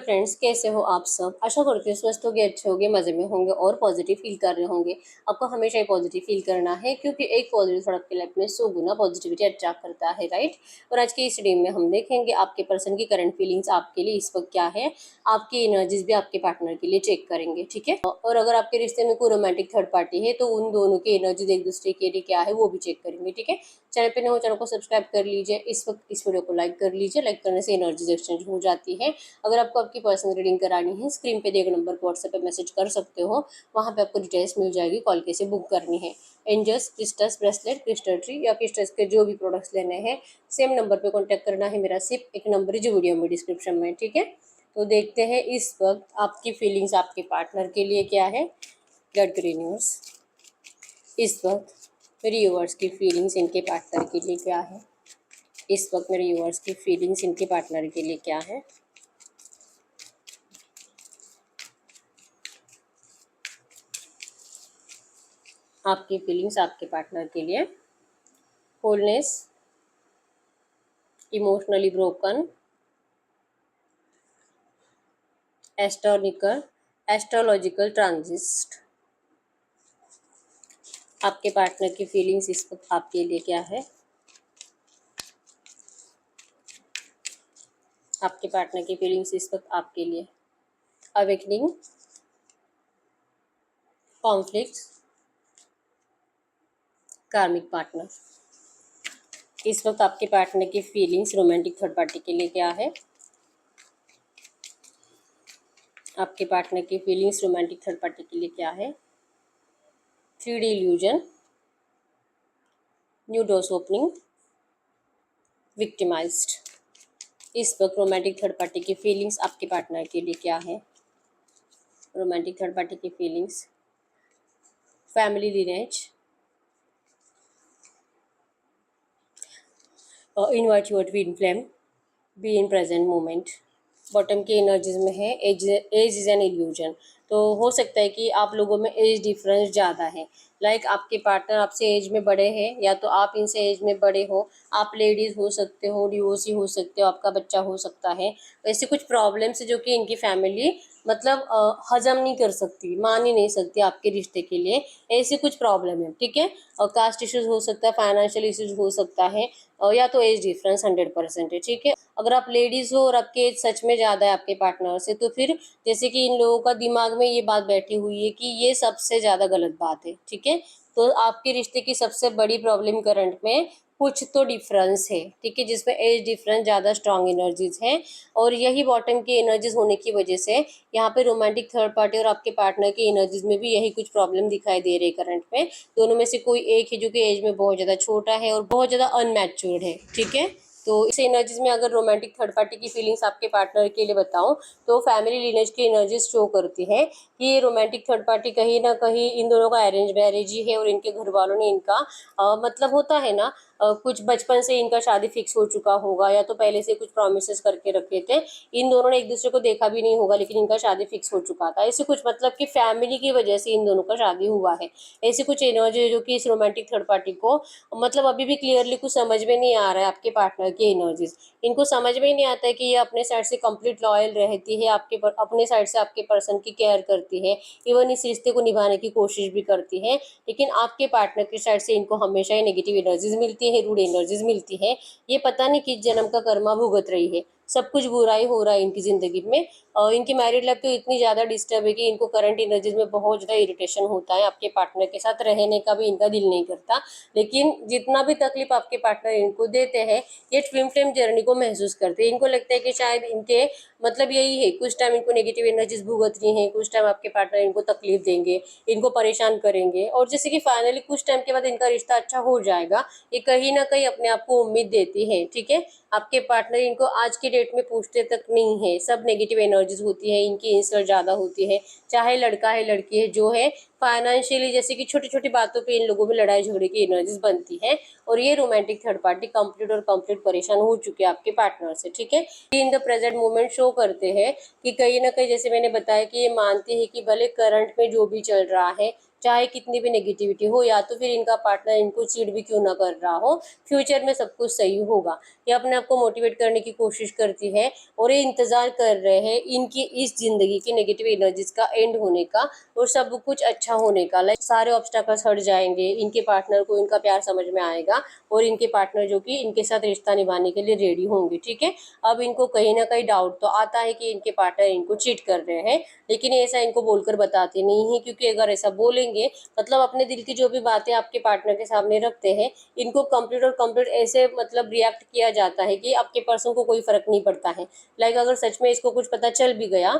Friends, कैसे हो आप सब। आशा करती हूँ स्वस्थ होंगे, अच्छे होंगे, मज़े में होंगे और पॉजिटिव फील कर रहे होंगे। आपको हमेशा ही पॉजिटिव फील करना है क्योंकि एक पॉजिटिव थॉट आपकी लाइफ में 100 गुना पॉजिटिविटी अट्रैक्ट करता है, राइट। और आज के इस वीडियो में हम देखेंगे आपके पर्सन की करंट फीलिंग्स आपके लिए इस वक्त क्या है, आपकी एनर्जीज भी आपके पार्टनर के लिए चेक करेंगे, ठीक है। और अगर आपके रिश्ते में कोई रोमांटिक थर्ड पार्टी है तो उन दोनों की एनर्जीज एक दूसरे के लिए क्या है वो भी चेक करेंगे, ठीक है। चैनल पे नए हो, चैनल को सब्सक्राइब कर लीजिए। इस वक्त इस वीडियो को लाइक कर लीजिए। लाइक करने से एनर्जीज एक्सचेंज हो जाती है। अगर आपको आपकी पर्सनल रीडिंग करानी है, स्क्रीन पे दिए गए नंबर पर व्हाट्सएप पे मैसेज कर सकते हो। वहाँ पे आपको डिटेल्स मिल जाएगी, कॉल कैसे बुक करनी है। Angels, crystals, bracelet, crystal tree या क्रिस्टल्स के जो भी प्रोडक्ट्स लेने हैं सेम नंबर पे कॉन्टैक्ट करना है। मेरा सिर्फ एक नंबर है जो वीडियो में डिस्क्रिप्शन में, ठीक है। तो देखते हैं इस वक्त आपकी फीलिंग्स आपके पार्टनर के लिए क्या है। गॉड ग्रीन न्यूज़ इस वक्त मेरी व्यूअर्स की फीलिंग्स इनके पार्टनर के लिए क्या है। इस वक्त मेरे व्यूअर्स की फीलिंग्स इनके पार्टनर के लिए क्या है। आपकी फीलिंग्स आपके पार्टनर के लिए। Wholeness, emotionally broken, astrological transit. आपके पार्टनर की फीलिंग्स इस वक्त आपके लिए क्या है। आपके पार्टनर की फीलिंग्स इस वक्त आपके लिए। अवेकनिंग, कॉन्फ्लिक्ट्स, कार्मिक पार्टनर। इस वक्त आपके पार्टनर की फीलिंग्स रोमांटिक थर्ड पार्टी के लिए क्या है। आपके पार्टनर की फीलिंग्स रोमांटिक थर्ड पार्टी के लिए क्या है। 3D illusion, new doors opening, victimised. इस वक्त रोमांटिक थर्ड पार्टी की फीलिंग्स आपके पार्टनर के लिए क्या है। रोमांटिक थर्ड पार्टी की feelings. Family lineage, invite your twin flame, be in present moment. Bottom की एनर्जीज में है एज इज एन इल्यूजन। तो हो सकता है कि आप लोगों में एज डिफरेंस ज़्यादा है। लाइक आपके पार्टनर आपसे एज में बड़े हैं या तो आप इनसे एज में बड़े हो। आप लेडीज़ हो सकते हो, डिवोर्सी हो सकते हो, आपका बच्चा हो सकता है। ऐसे कुछ प्रॉब्लम्स है जो कि इनकी फैमिली मतलब हजम नहीं कर सकती, मान ही नहीं सकती आपके रिश्ते के लिए। ऐसी कुछ प्रॉब्लम है, ठीक है। और कास्ट इश्यूज हो सकता है, फाइनेंशियल इश्यूज हो सकता है, या तो एज डिफरेंस 100% है, ठीक है। अगर आप लेडीज़ हो और आपके एज सच में ज़्यादा है आपके पार्टनर से, तो फिर जैसे कि इन लोगों का दिमाग में ये बात बैठी हुई है कि ये सबसे ज़्यादा गलत बात है, ठीक है। तो आपके रिश्ते की सबसे बड़ी प्रॉब्लम करंट में कुछ तो डिफरेंस है, ठीक है, जिसमें एज डिफरेंस ज़्यादा स्ट्रांग एनर्जीज है। और यही बॉटम की एनर्जीज होने की वजह से यहाँ पे रोमांटिक थर्ड पार्टी और आपके पार्टनर की एनर्जीज में भी यही कुछ प्रॉब्लम दिखाई दे रही है करंट में। दोनों में से कोई एक है जो कि एज में बहुत ज़्यादा छोटा है और बहुत ज़्यादा अनमैच्योर्ड है, ठीक है। तो इस एनर्जीज में अगर रोमांटिक थर्ड पार्टी की फीलिंग्स आपके पार्टनर के लिए बताऊं तो फैमिली लिनेज की एनर्जीज शो करती है कि ये रोमांटिक थर्ड पार्टी कहीं ना कहीं इन दोनों का अरेंज मैरिज ही है और इनके घर वालों ने इनका मतलब होता है ना, कुछ बचपन से इनका शादी फिक्स हो चुका होगा या तो पहले से कुछ प्रॉमिसेस करके रखे थे। इन दोनों ने एक दूसरे को देखा भी नहीं होगा लेकिन इनका शादी फिक्स हो चुका था। ऐसे कुछ मतलब कि फैमिली की वजह से इन दोनों का शादी हुआ है। ऐसी कुछ एनर्जी है जो कि इस रोमांटिक थर्ड पार्टी को मतलब अभी भी क्लियरली कुछ समझ में नहीं आ रहा है आपके पार्टनर की एनर्जीज। इनको समझ में ही नहीं आता है कि ये अपने साइड से कंप्लीट लॉयल रहती है, आपके अपने साइड से आपके पर्सन की केयर करती है, इवन इस रिश्ते को निभाने की कोशिश भी करती है। लेकिन आपके पार्टनर की साइड से इनको हमेशा ही नेगेटिव एनर्जीज मिलती है, रूड एनर्जीज मिलती है। ये पता नहीं किस जन्म का कर्मा भुगत रही है, सब कुछ बुराई हो रहा है इनकी ज़िंदगी में। और इनकी मैरिड लाइफ तो इतनी ज़्यादा डिस्टर्ब है कि इनको करंट एनर्जीज में बहुत ज़्यादा इरिटेशन होता है। आपके पार्टनर के साथ रहने का भी इनका दिल नहीं करता। लेकिन जितना भी तकलीफ आपके पार्टनर इनको देते हैं ये ट्विन फ्लेम जर्नी को महसूस करते हैं। इनको लगता है कि शायद इनके मतलब यही है, कुछ टाइम इनको नेगेटिव एनर्जीज भुगत रही हैं, कुछ टाइम आपके पार्टनर इनको तकलीफ देंगे, इनको परेशान करेंगे और जैसे कि फाइनली कुछ टाइम के बाद इनका रिश्ता अच्छा हो जाएगा, ये कहीं ना कहीं अपने आप को उम्मीद देती है, ठीक है। आपके पार्टनर इनको आज की डेट में पूछते तक नहीं है, सब नेगेटिव एनर्जीज होती है, इनकी इंसल्ट ज़्यादा होती है, चाहे लड़का है लड़की है, जो है फाइनेंशियली जैसे कि छोटी छोटी बातों पे इन लोगों में लड़ाई झगड़े की एनर्जीज बनती है। और ये रोमांटिक थर्ड पार्टी कंप्लीट परेशान हो चुके हैं आपके पार्टनर से, ठीक है। In the present moment show करते हैं कि कहीं ना कहीं जैसे मैंने बताया कि ये मानती है कि भले करंट में जो भी चल रहा है चाहे कितनी भी नेगेटिविटी हो, या तो फिर इनका पार्टनर इनको चीट भी क्यों ना कर रहा हो, फ्यूचर में सब कुछ सही होगा। ये अपने आप को मोटिवेट करने की कोशिश करती है और ये इंतजार कर रहे हैं इनकी इस जिंदगी की नेगेटिव एनर्जीज का एंड होने का और सब कुछ अच्छा होने का। लाइक सारे ऑब्स्टैकल्स हट जाएंगे, इनके पार्टनर को इनका प्यार समझ में आएगा और इनके पार्टनर जो कि इनके साथ रिश्ता निभाने के लिए रेडी होंगे। ठीक है, अब इनको कहीं ना कहीं डाउट तो आता है कि इनके पार्टनर इनको चीट कर रहे हैं, लेकिन ऐसा इनको बोलकर बताते नहीं है, क्योंकि अगर ऐसा बोलेंगे मतलब अपने दिल की जो भी बातें आपके पार्टनर के सामने रखते हैं, इनको कंप्लीट और कंप्लीट ऐसे मतलब रिएक्ट किया जाता है कि आपके पर्सन को कोई फर्क नहीं पड़ता है। लाइक अगर सच में इसको कुछ पता चल भी गया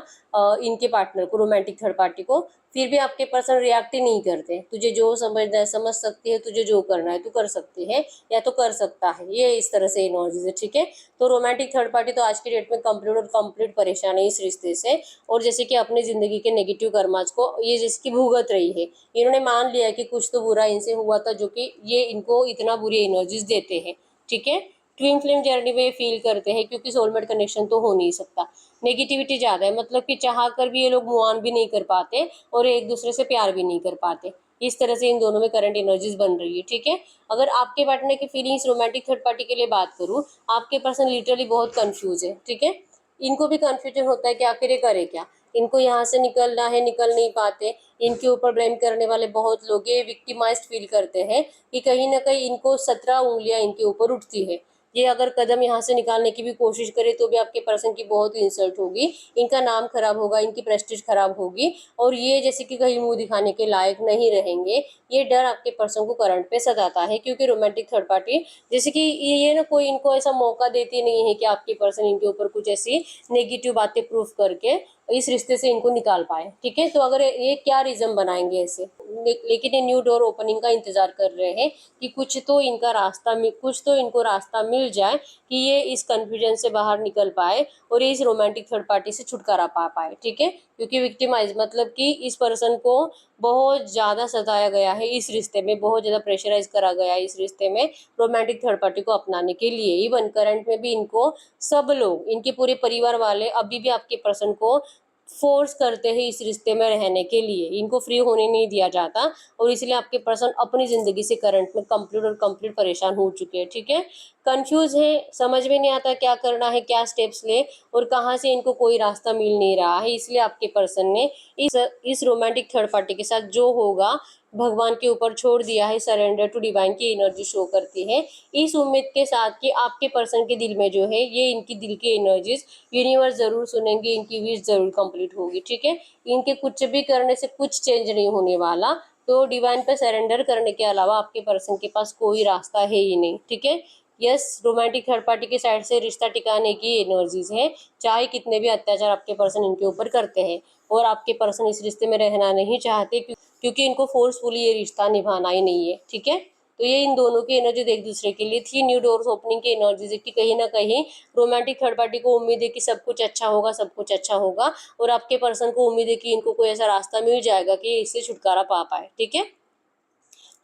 इनके पार्टनर को, रोमांटिक थर्ड पार्टी को, फिर भी आपके पर्सन रिएक्ट ही नहीं करते। तुझे जो समझना है समझ सकती है, तुझे जो करना है तू कर सकती है या तो कर सकता है, ये इस तरह से एनर्जीज है। ठीक है, तो रोमांटिक थर्ड पार्टी तो आज की डेट में कंप्लीट और कंप्लीट परेशान है इस रिश्ते से, और जैसे कि अपनी जिंदगी के नेगेटिव कर्मास को ये जिसकी भुगत रही है, इन्होंने मान लिया कि कुछ तो बुरा इनसे हुआ था जो कि ये इनको इतना बुरी एनर्जीज देते हैं। ठीक है, ट्विन फ्लेम जर्नी में फील करते हैं क्योंकि सोलमेट कनेक्शन तो हो नहीं सकता, नेगेटिविटी ज़्यादा है, मतलब कि चाह कर भी ये लोग मूव ऑन भी नहीं कर पाते और एक दूसरे से प्यार भी नहीं कर पाते। इस तरह से इन दोनों में करंट एनर्जीज बन रही है। ठीक है, अगर आपके पार्टनर की फीलिंग्स रोमांटिक थर्ड पार्टी के लिए बात करूँ, आपके पर्सन लिटरली बहुत कंफ्यूज है। ठीक है, इनको भी कंफ्यूजन होता है कि आखिर ये करे क्या, इनको यहाँ से निकलना है, निकल नहीं पाते, इनके ऊपर ब्लेम करने वाले बहुत लोग, ये विक्टिमाइज्ड फील करते हैं कि कहीं ना कहीं इनको 17 उंगलियां इनके ऊपर उठती है। ये अगर कदम यहाँ से निकालने की भी कोशिश करे तो भी आपके पर्सन की बहुत इंसल्ट होगी, इनका नाम खराब होगा, इनकी प्रेस्टीज खराब होगी और ये जैसे कि कहीं मुंह दिखाने के लायक नहीं रहेंगे। ये डर आपके पर्सन को करंट पे सताता है, क्योंकि रोमांटिक थर्ड पार्टी जैसे कि ये ना कोई इनको ऐसा मौका देती नहीं है कि आपके पर्सन इनके ऊपर कुछ ऐसी नेगेटिव बातें प्रूफ करके इस रिश्ते से इनको निकाल पाए। ठीक है, तो अगर ये क्या रीजन बनाएंगे ऐसे, लेकिन ये न्यू डोर ओपनिंग का इंतजार कर रहे हैं कि कुछ तो इनको रास्ता मिल जाए कि ये इस कंफ्यूजन से बाहर निकल पाए और ये इस रोमांटिक थर्ड पार्टी से छुटकारा पा पाए। ठीक है, क्योंकि विक्टिमाइज मतलब कि इस पर्सन को बहुत ज़्यादा सताया गया है इस रिश्ते में, बहुत ज़्यादा प्रेशराइज करा गया है इस रिश्ते में रोमांटिक थर्ड पार्टी को अपनाने के लिए। इवन करंट में भी इनको सब लोग, इनके पूरे परिवार वाले अभी भी आपके पर्सन को फोर्स करते हैं इस रिश्ते में रहने के लिए, इनको फ्री होने नहीं दिया जाता और इसलिए आपके पर्सन अपनी ज़िंदगी से करंट में कंप्लीट परेशान हो चुके हैं। ठीक है, कंफ्यूज है, समझ में नहीं आता क्या करना है, क्या स्टेप्स ले और कहाँ से इनको कोई रास्ता मिल नहीं रहा है, इसलिए आपके पर्सन ने इस रोमांटिक थर्ड पार्टी के साथ जो होगा भगवान के ऊपर छोड़ दिया है, सरेंडर टू डिवाइन की एनर्जी शो करती है, इस उम्मीद के साथ कि आपके पर्सन के दिल में जो है ये इनकी दिल की एनर्जीज यूनिवर्स जरूर सुनेंगे, इनकी विश जरूर कंप्लीट होगी। ठीक है, इनके कुछ भी करने से कुछ चेंज नहीं होने वाला, तो डिवाइन पे सरेंडर करने के अलावा आपके पर्सन के पास कोई रास्ता है ही नहीं। ठीक है, यस, रोमांटिक थर्ड पार्टी की साइड से रिश्ता टिकाने की एनर्जीज है, चाहे कितने भी अत्याचार आपके पर्सन इनके ऊपर करते हैं, और आपके पर्सन इस रिश्ते में रहना नहीं चाहते क्योंकि इनको फोर्सफुली ये रिश्ता निभाना ही नहीं है। ठीक है, तो ये इन दोनों की एनर्जी एक दूसरे के लिए थी, न्यू डोर्स ओपनिंग की एनर्जीज है कि कहीं ना कहीं रोमांटिक थर्ड पार्टी को उम्मीद है कि सब कुछ अच्छा होगा, सब कुछ अच्छा होगा, और आपके पर्सन को उम्मीद है कि इनको कोई ऐसा रास्ता मिल जाएगा कि इससे छुटकारा पा पाए। ठीक है,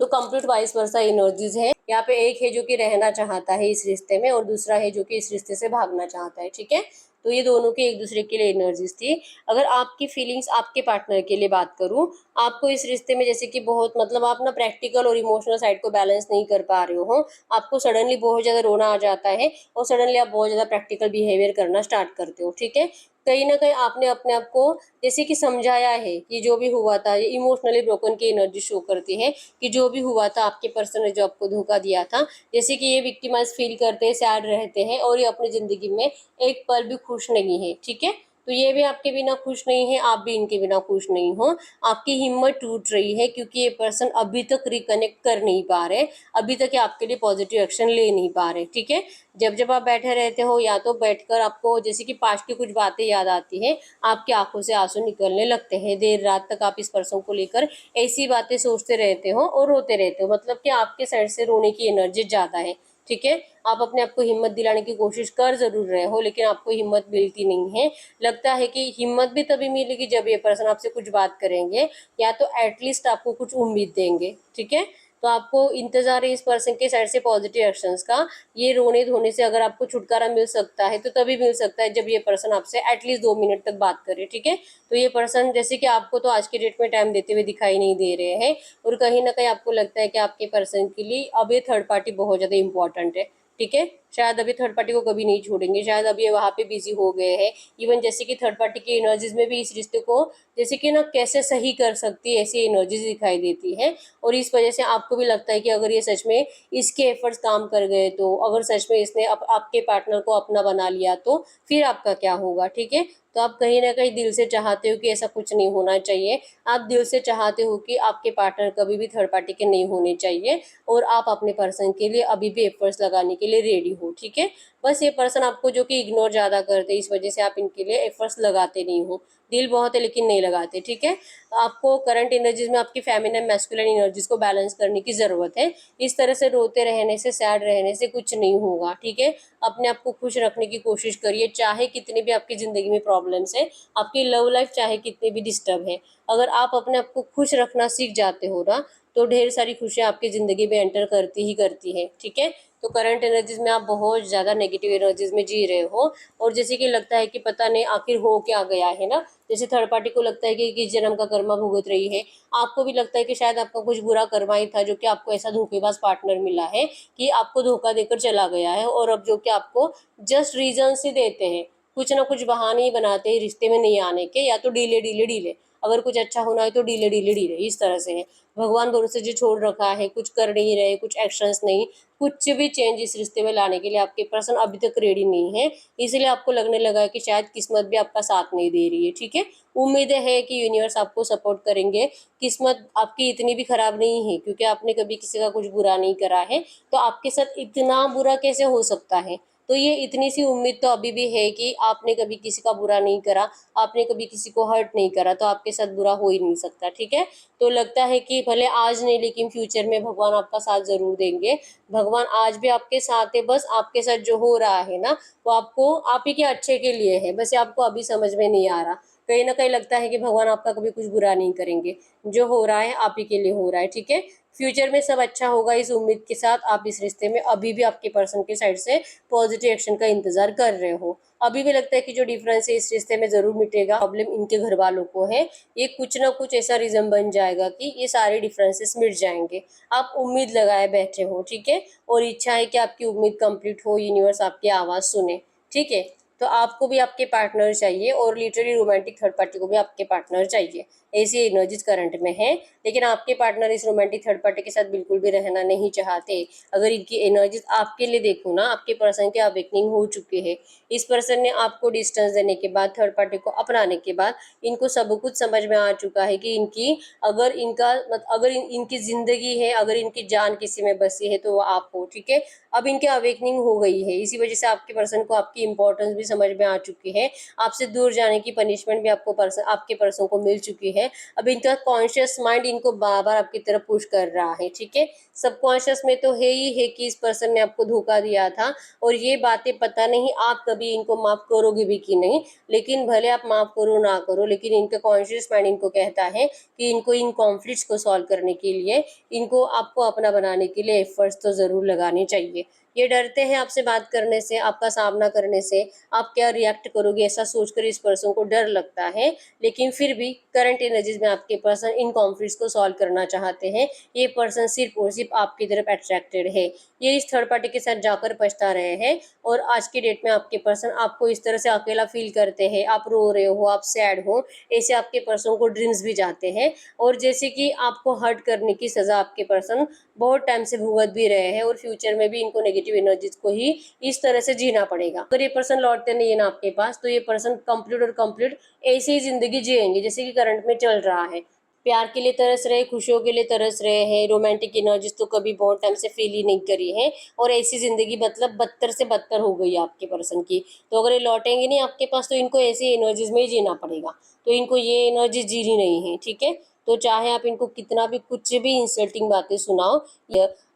तो कंप्लीट वाइस वर्सा एनर्जीज है यहाँ पे, एक है जो कि रहना चाहता है इस रिश्ते में और दूसरा है जो कि इस रिश्ते से भागना चाहता है। ठीक है, तो ये दोनों की एक दूसरे के लिए एनर्जीज थी। अगर आपकी फीलिंग्स आपके पार्टनर के लिए बात करूं, आपको इस रिश्ते में जैसे कि बहुत मतलब आप ना प्रैक्टिकल और इमोशनल साइड को बैलेंस नहीं कर पा रहे हो, आपको सडनली बहुत ज़्यादा रोना आ जाता है और सडनली आप बहुत ज़्यादा प्रैक्टिकल बिहेवियर करना स्टार्ट करते हो। ठीक है, कहीं ना कहीं आपने अपने आप को जैसे कि समझाया है कि जो भी हुआ था, ये इमोशनली ब्रोकन की एनर्जी शो करती है कि जो भी हुआ था आपके पर्सन ने जो आपको धोखा दिया था, जैसे कि ये विक्टिमाइज फील करते हैं, सैड रहते हैं और ये अपनी ज़िंदगी में एक पल भी खुश नहीं है। ठीक है, तो ये भी आपके बिना खुश नहीं है, आप भी इनके बिना खुश नहीं हो, आपकी हिम्मत टूट रही है क्योंकि ये पर्सन अभी तक रिकनेक्ट कर नहीं पा रहे, अभी तक ये आपके लिए पॉजिटिव एक्शन ले नहीं पा रहे। ठीक है, जब जब आप बैठे रहते हो या तो बैठकर आपको जैसे कि पास्ट की कुछ बातें याद आती है, आपकी आंखों से आंसू निकलने लगते हैं, देर रात तक आप इस पर्सन को लेकर ऐसी बातें सोचते रहते हो और रोते रहते हो, मतलब कि आपके साइड से रोने की एनर्जी ज़्यादा है। ठीक है, आप अपने आप को हिम्मत दिलाने की कोशिश कर जरूर रहे हो लेकिन आपको हिम्मत मिलती नहीं है। लगता है कि हिम्मत भी तभी मिलेगी जब ये पर्सन आपसे कुछ बात करेंगे या तो एटलीस्ट आपको कुछ उम्मीद देंगे। ठीक है, तो आपको इंतजार है इस पर्सन के साइड से पॉजिटिव एक्शंस का। ये रोने धोने से अगर आपको छुटकारा मिल सकता है तो तभी मिल सकता है जब ये पर्सन आपसे एटलीस्ट 2 मिनट तक बात करे, ठीक है। तो ये पर्सन जैसे कि आपको तो आज के डेट में टाइम देते हुए दिखाई नहीं दे रहे हैं, और कहीं ना कहीं आपको लगता है कि आपके पर्सन के लिए अब ये थर्ड पार्टी बहुत ज़्यादा इंपॉर्टेंट है, ठीक है। शायद अभी थर्ड पार्टी को कभी नहीं छोड़ेंगे, शायद अभी ये वहाँ पे बिजी हो गए हैं। इवन जैसे कि थर्ड पार्टी की एनर्जीज में भी इस रिश्ते को जैसे कि ना कैसे सही कर सकती है ऐसी एनर्जीज दिखाई देती है। और इस वजह से आपको भी लगता है कि अगर ये सच में इसके एफर्ट्स काम कर गए, तो अगर सच में इसने आपके पार्टनर को अपना बना लिया तो फिर आपका क्या होगा, ठीक है। तो आप कहीं ना कहीं दिल से चाहते हो कि ऐसा कुछ नहीं होना चाहिए। आप दिल से चाहते हो कि आपके पार्टनर कभी भी थर्ड पार्टी के नहीं होने चाहिए, और आप अपने पर्सन के लिए अभी भी एफर्ट्स लगाने के लिए रेडी हो, ठीक है। बस ये पर्सन आपको जो कि इग्नोर ज़्यादा करते हैं, इस वजह से आप इनके लिए एफर्ट्स लगाते नहीं हो। दिल बहुत है लेकिन नहीं लगाते, ठीक है। आपको करंट एनर्जीज में आपकी फेमिनिन मैस्कुलिन एनर्जीज को बैलेंस करने की ज़रूरत है। इस तरह से रोते रहने से, सैड रहने से कुछ नहीं होगा, ठीक है। अपने आप को खुश रखने की कोशिश करिए, चाहे कितनी भी आपकी ज़िंदगी में प्रॉब्लम्स है, आपकी लव लाइफ चाहे कितनी भी डिस्टर्ब है। अगर आप अपने आप को खुश रखना सीख जाते हो ना, तो ढेर सारी खुशियाँ आपकी ज़िंदगी में एंटर करती ही करती है, ठीक है। तो करंट एनर्जीज में आप बहुत ज़्यादा नेगेटिव एनर्जीज में जी रहे हो, और जैसे कि लगता है कि पता नहीं आखिर हो क्या गया है ना। जैसे थर्ड पार्टी को लगता है कि किस जन्म का कर्मा भुगत रही है, आपको भी लगता है कि शायद आपका कुछ बुरा कर्मा ही था जो कि आपको ऐसा धोखेबाज पार्टनर मिला है कि आपको धोखा देकर चला गया है, और अब जो कि आपको जस्ट रीजन ही देते हैं, कुछ ना कुछ बहाने ही बनाते हैं रिश्ते में नहीं आने के, या तो डीले डीले डीले, अगर कुछ अच्छा होना है तो डीले डीले डीले, इस तरह से है। भगवान भरोसे जो छोड़ रखा है, कुछ कर नहीं रहे, कुछ एक्शंस नहीं, कुछ भी चेंज इस रिश्ते में लाने के लिए आपके पर्सन अभी तक रेडी नहीं है। इसलिए आपको लगने लगा है कि शायद किस्मत भी आपका साथ नहीं दे रही है, ठीक है। उम्मीद है कि यूनिवर्स आपको सपोर्ट करेंगे। किस्मत आपकी इतनी भी खराब नहीं है, क्योंकि आपने कभी किसी का कुछ बुरा नहीं करा है, तो आपके साथ इतना बुरा कैसे हो सकता है। तो ये इतनी सी उम्मीद तो अभी भी है कि आपने कभी किसी का बुरा नहीं करा, आपने कभी किसी को हर्ट नहीं करा, तो आपके साथ बुरा हो ही नहीं सकता, ठीक है। तो लगता है कि भले आज नहीं लेकिन फ्यूचर में भगवान आपका साथ जरूर देंगे। भगवान आज भी आपके साथ है, बस आपके साथ जो हो रहा है ना, वो आपको आप ही के अच्छे के लिए है, बस ये आपको अभी समझ में नहीं आ रहा। कहीं ना कहीं लगता है कि भगवान आपका कभी कुछ बुरा नहीं करेंगे, जो हो रहा है आप ही के लिए हो रहा है, ठीक है। फ्यूचर में सब अच्छा होगा, इस उम्मीद के साथ आप इस रिश्ते में अभी भी आपके पर्सन के साइड से पॉजिटिव एक्शन का इंतजार कर रहे हो। अभी भी लगता है कि जो डिफरेंस है इस रिश्ते में जरूर मिटेगा। प्रॉब्लम इनके घर वालों को है, ये कुछ ना कुछ ऐसा रीजन बन जाएगा कि ये सारे डिफरेंसेस मिट जाएंगे। आप उम्मीद लगाए बैठे हो, ठीक है, और इच्छा है कि आपकी उम्मीद कंप्लीट हो, यूनिवर्स आपकी आवाज़ सुने, ठीक है। तो आपको भी आपके पार्टनर चाहिए, और लिटरली रोमांटिक थर्ड पार्टी को भी आपके पार्टनर चाहिए। ऐसी एनर्जीज करंट में है, लेकिन आपके पार्टनर इस रोमांटिक थर्ड पार्टी के साथ बिल्कुल भी रहना नहीं चाहते। अगर इनकी एनर्जीज आपके लिए देखो ना, आपके पर्सन की अवेकनिंग हो चुकी है। इस पर्सन ने आपको डिस्टेंस देने के बाद, थर्ड पार्टी को अपनाने के बाद, इनको सब कुछ समझ में आ चुका है कि इनकी अगर इनका अगर इनकी जिंदगी है, अगर इनकी जान किसी में बसी है तो वो आप हो, ठीक है। अब इनकी अवेकनिंग हो गई है, इसी वजह से आपके पर्सन को आपकी इंपॉर्टेंस भी समझ में आ चुकी है। आपसे दूर जाने की पनिशमेंट भी आपके पर्सन को मिल चुकी है। अब इनका कॉन्शियस माइंड इनको बार बार आपकी तरफ पुश कर रहा है, ठीक है। सबकॉन्शियस में तो है ही है कि इस पर्सन ने आपको धोखा दिया था, और ये बातें पता नहीं आप कभी इनको माफ करोगे भी कि नहीं। लेकिन भले आप माफ करो ना करो, लेकिन इनका कॉन्शियस माइंड इनको कहता है कि इनको इन कॉन्फ्लिक्ट्स को सॉल्व करने के लिए, इनको आपको अपना बनाने के लिए एफर्ट्स तो जरूर लगाने चाहिए। ये डरते हैं आपसे बात करने से, आपका सामना करने से, आप क्या रिएक्ट करोगे ऐसा सोचकर इस पर्सन को डर लगता है। लेकिन फिर भी करंट एनर्जीज में आपके पर्सन इन कॉन्फ्लिक्ट्स को सॉल्व करना चाहते हैं। ये पर्सन सिर्फ और सिर्फ आपकी तरफ अट्रैक्टेड है। ये इस थर्ड पार्टी के साथ जाकर पछता रहे हैं, और आज की डेट में आपके पर्सन आपको इस तरह से अकेला फील करते हैं, आप रो रहे हो, आप सैड हो, ऐसे आपके पर्सन को ड्रीम्स भी जाते हैं। और जैसे कि आपको हर्ट करने की सजा आपके पर्सन बहुत टाइम से भुगत भी रहे हैं, और फ्यूचर में भी इनको नेगेटिव एनर्जीज को ही इस तरह से जीना पड़ेगा। अगर ये पर्सन लौटते नहीं है ना आपके पास, तो ये पर्सन कंप्लीट और कंप्लीट ऐसी ही जिंदगी जिएंगे जैसे कि करंट में चल रहा है। प्यार के लिए तरस रहे, खुशियों के लिए तरस रहे हैं, रोमांटिक एनर्जीज तो कभी बहुत टाइम से फील ही नहीं करी है, और ऐसी जिंदगी मतलब बदतर से बदतर हो गई है आपके पर्सन की। तो अगर ये लौटेंगे नहीं आपके पास, तो इनको ऐसी एनर्जीज में ही जीना पड़ेगा। तो इनको ये एनर्जी जीनी नहीं है, ठीक है। तो चाहे आप इनको कितना भी कुछ भी इंसल्टिंग बातें सुनाओ,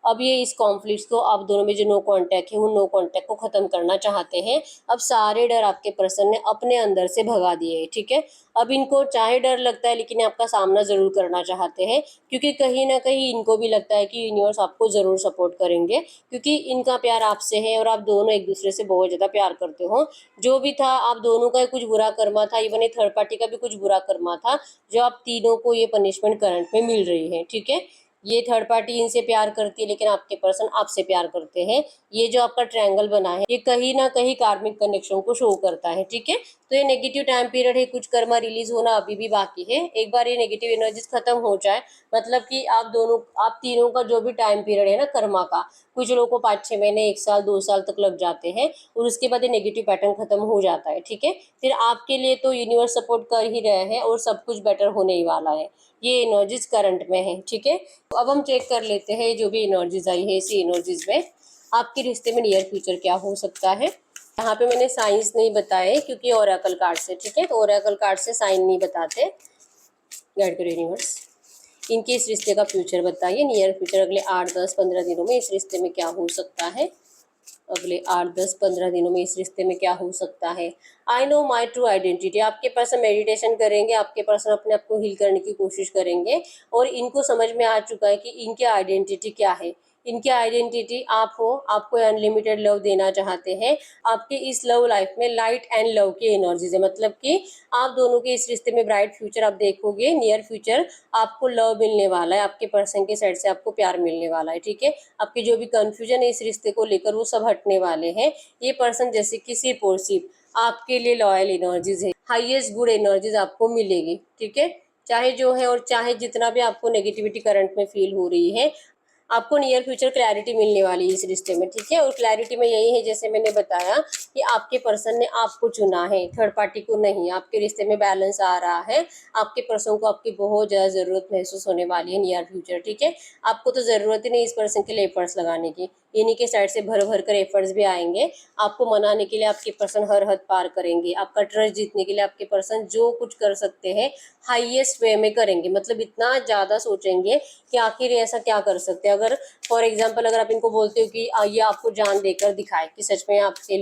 अब ये इस कॉन्फ्लिक्ट को, आप दोनों में जो नो कांटेक्ट है, उन नो कांटेक्ट को खत्म करना चाहते हैं। अब सारे डर आपके पर्सन ने अपने अंदर से भगा दिए, ठीक है। अब इनको चाहे डर लगता है लेकिन आपका सामना जरूर करना चाहते हैं, क्योंकि कहीं ना कहीं इनको भी लगता है कि यूनिवर्स आपको जरूर सपोर्ट करेंगे, क्योंकि इनका प्यार आपसे है और आप दोनों एक दूसरे से बहुत ज्यादा प्यार करते हो। जो भी था, आप दोनों का कुछ बुरा कर्मा था, इवन ये थर्ड पार्टी का भी कुछ बुरा कर्मा था, जो आप तीनों को ये पनिशमेंट करंट में मिल रही है, ठीक है। ये थर्ड पार्टी इनसे प्यार करती है लेकिन आपके पर्सन आपसे प्यार करते हैं। ये जो आपका ट्रायंगल बना है, ये कहीं ना कहीं कार्मिक कनेक्शन को शो करता है, ठीक है। तो ये नेगेटिव टाइम पीरियड है, कुछ कर्मा रिलीज होना अभी भी बाकी है। एक बार ये नेगेटिव एनर्जीज खत्म हो जाए, मतलब कि आप तीनों का जो भी टाइम पीरियड है ना कर्मा का, कुछ लोगों को 5-6 महीने, 1 साल, 2 साल तक लग जाते हैं, और उसके बाद ये नेगेटिव पैटर्न खत्म हो जाता है, ठीक है। फिर आपके लिए तो यूनिवर्स सपोर्ट कर ही रहे हैं और सब कुछ बेटर होने ही वाला है। ये एनर्जीज करंट में है, ठीक है। तो अब हम चेक कर लेते हैं जो भी एनर्जीज आई है, इसी एनर्जीज में आपके रिश्ते में नियर फ्यूचर क्या हो सकता है। यहाँ पे मैंने साइंस नहीं बताए क्योंकि ओरेकल कार्ड से, ठीक है, तो ओरेकल कार्ड से साइन नहीं बताते। गाइड करो यूनिवर्स, इनके इस रिश्ते का फ्यूचर बताइए, नियर फ्यूचर अगले 8-10-15 दिनों में इस रिश्ते में क्या हो सकता है। अगले 8-10-15 दिनों में इस रिश्ते में क्या हो सकता है। I know my true identity, आपके पर्सन मेडिटेशन करेंगे, आपके पर्सन अपने आप को हील करने की कोशिश करेंगे, और इनको समझ में आ चुका है कि इनकी आइडेंटिटी क्या है। इनकी आइडेंटिटी आप हो, आपको अनलिमिटेड लव देना चाहते हैं। आपके इस लव लाइफ में लाइट एंड लव की एनर्जीज है, मतलब कि आप दोनों के इस रिश्ते में ब्राइट फ्यूचर आप देखोगे, नियर फ्यूचर आपको लव मिलने वाला है, आपके पर्सन के साइड से आपको प्यार मिलने वाला है, ठीक है। आपकी जो भी कंफ्यूजन है इस रिश्ते को लेकर वो सब हटने वाले हैं। ये पर्सन जैसे कि सिर्फ और सिर्फ आपके लिए लॉयल एनर्जीज है, हाईएस्ट गुड एनर्जीज आपको मिलेगी, ठीक है। चाहे जो है और चाहे जितना भी आपको नेगेटिविटी करंट में फील हो रही है, आपको नियर फ्यूचर क्लैरिटी मिलने वाली है इस रिश्ते में, ठीक है। और क्लैरिटी में यही है, जैसे मैंने बताया कि आपके पर्सन ने आपको चुना है, थर्ड पार्टी को नहीं। आपके रिश्ते में बैलेंस आ रहा है, आपके पर्सन को आपकी बहुत ज़्यादा ज़रूरत महसूस होने वाली है नियर फ्यूचर, ठीक है। आपको तो ज़रूरत ही नहीं इस पर्सन के लिए एफर्ट्स लगाने की, इन्हीं के साइड से भर भर कर एफर्ट्स भी आएंगे। आपको मनाने के लिए आपके पर्सन हर हद पार करेंगे, आपका ट्रस्ट जीतने के लिए आपके पर्सन जो कुछ कर सकते हैं हाईएस्ट वे में करेंगे, मतलब इतना ज़्यादा सोचेंगे कि आखिर ऐसा क्या कर सकते हैं। अगर फॉर एग्जाम्पल अगर आप इनको बोलते हो कि ये आपको जान देकर दिखाए कि सच में आपके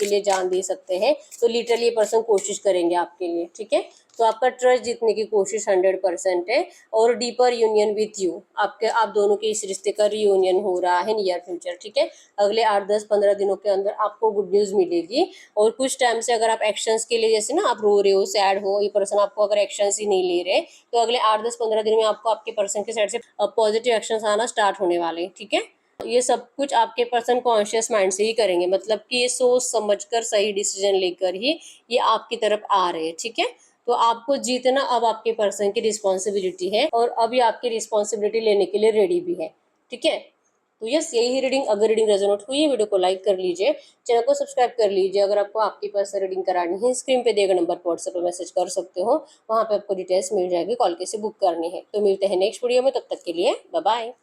लिए जान दे सकते हैं, तो लिटरली ये पर्सन कोशिश करेंगे आपके लिए, ठीक है। तो आपका ट्रस्ट जीतने की कोशिश 100% है, और डीपर यूनियन विथ यू, आप दोनों के इस रिश्ते का रियूनियन हो रहा है नियर फ्यूचर, ठीक है। अगले 8-10-15 दिनों के अंदर आपको गुड न्यूज मिलेगी। और कुछ टाइम से अगर आप एक्शंस के लिए, जैसे ना आप रो रहे हो, सैड हो, ये पर्सन आपको अगर एक्शंस ही नहीं ले रहे, तो अगले 8-10-15 दिन में आपको आपके पर्सन के साइड से पॉजिटिव एक्शंस आना स्टार्ट होने वाले, ठीक है। ये सब कुछ आपके पर्सन कॉन्शियस माइंड से ही करेंगे, मतलब कि ये सोच समझकर सही डिसीजन लेकर ही ये आपकी तरफ आ रहे हैं, ठीक है। तो आपको जीतना अब आपके पर्सन की रिस्पॉन्सिबिलिटी है, और अभी आपकी रिस्पॉन्सिबिलिटी लेने के लिए रेडी भी है, ठीक है। तो यस, यही रीडिंग। अगर रीडिंग रेजोनेट हुई है, वीडियो को लाइक कर लीजिए, चैनल को सब्सक्राइब कर लीजिए। अगर आपको आपकी पर्सनल रीडिंग करानी है, स्क्रीन पे दिए गए नंबर पर व्हाट्सएप पर मैसेज कर सकते हो, वहाँ पे आपको डिटेल्स मिल जाएगी, कॉल कैसे बुक करनी है। तो मिलते हैं नेक्स्ट वीडियो में, तब तक के लिए बाय बाय।